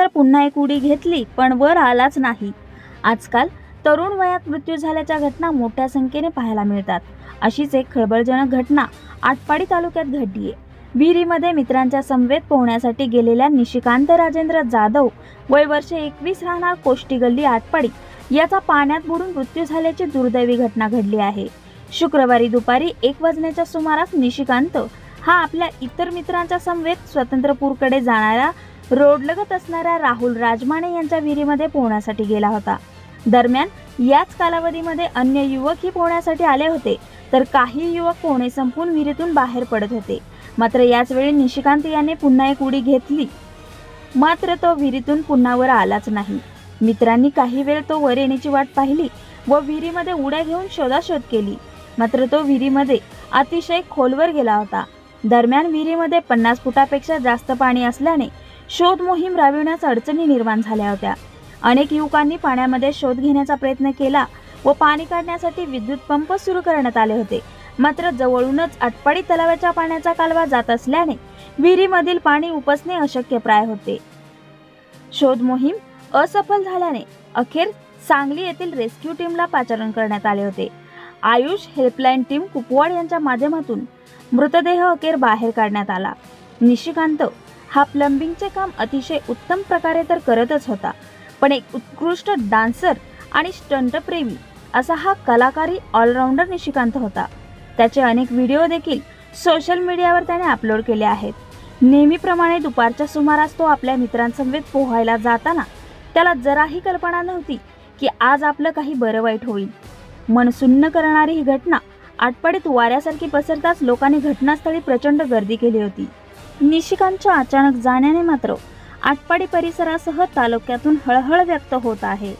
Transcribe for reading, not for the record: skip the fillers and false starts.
निशिकांतनंतर पुन्हा एक उडी घेतली पण वर आलाच नाही। आजकाल तरुण वयात मृत्यू झाल्याच्या घटना मोठ्या संख्येने पाहायला मिळतात। अशीच एक खळबळजनक घटना आटपाडी तालुक्यात घडली आहे। विहिरीमध्ये मित्रांच्या समवेत पोहण्यासाठी गेलेल्या निशिकांत राजेंद्र जाधव वय वर्ष 21 राहणार कोष्टी गल्ली आटपाडी याचा पाण्यात बुडून मृत्यू झाल्याची दुर्दैवी घटना घडली आहे। शुक्रवारी दुपारी 1 वाजण्याच्या सुमारास निशिकांत हा आपल्या इतर मित्रांच्या समवेत स्वतंत्रपूरकडे जाणाऱ्या रोडलगत असणाऱ्या राहुल राजमाने यांच्या विहिरीमध्ये पोहण्यासाठी गेला होता। दरम्यान याच कालावधीमध्ये अन्य युवकही पोहण्यासाठी आले होते, तर काही युवक पोहणे संपून विहिरीतून बाहेर पडत होते। मात्र याच वेळी निशिकांत याने पुन्हा एक उडी घेतली, मात्र तो विहिरीतून पुन्हा वर आलाच नाही। मित्रांनी काही वेळ तो वर येण्याची वाट पाहिली व विहिरीमध्ये उड्या घेऊन शोधाशोध केली, मात्र तो विहिरीमध्ये अतिशय खोलवर गेला होता। दरम्यान विहिरीमध्ये 50 फुटापेक्षा जास्त पाणी असल्याने शोध मोहीम राबविण्यास अडचणी निर्माण झाल्या होत्या। अनेक युवकांनी पाण्यामध्ये शोध घेण्याचा प्रयत्न केला व पाणी काढण्यासाठी विद्युत पंप सुरू करण्यात आले होते, मात्र जवळूनच आटपाडी तलावाच्या पाण्याचा कालवा जात असल्याने विहिरीमधील पाणी उपसणे अशक्यप्राय होते। शोध मोहीम असफल झाल्याने अखेर सांगली येथील रेस्क्यू टीमला पाचारण करण्यात आले होते। आयुष हेल्पलाईन टीम कुपवाड यांच्या माध्यमातून मृतदेह अखेर बाहेर काढण्यात आला। निशिकांत हा प्लंबिंगचे काम अतिशय उत्तम प्रकारे तर करतच होता, पण एक उत्कृष्ट डान्सर आणि स्टंट प्रेमी असा हा कलाकारी ऑलराऊंडर निशिकांत होता। त्याचे अनेक व्हिडिओ देखील सोशल मीडियावर त्याने अपलोड केले आहेत। नेहमीप्रमाणे दुपारच्या सुमारास तो आपल्या मित्रांसमवेत पोहायला जाताना त्याला जराही कल्पना नव्हती की आज आपलं काही बरं वाईट होईल। मन सुन्न करणारी ही घटना आटपाडीत वाऱ्यासारखी पसरताच लोकांनी घटनास्थळी प्रचंड गर्दी केली होती। निशिकांतच्या अचानक जाण्याने मात्र आटपाडी परिसरासह तालुक्यातून हळहळ व्यक्त होत आहे।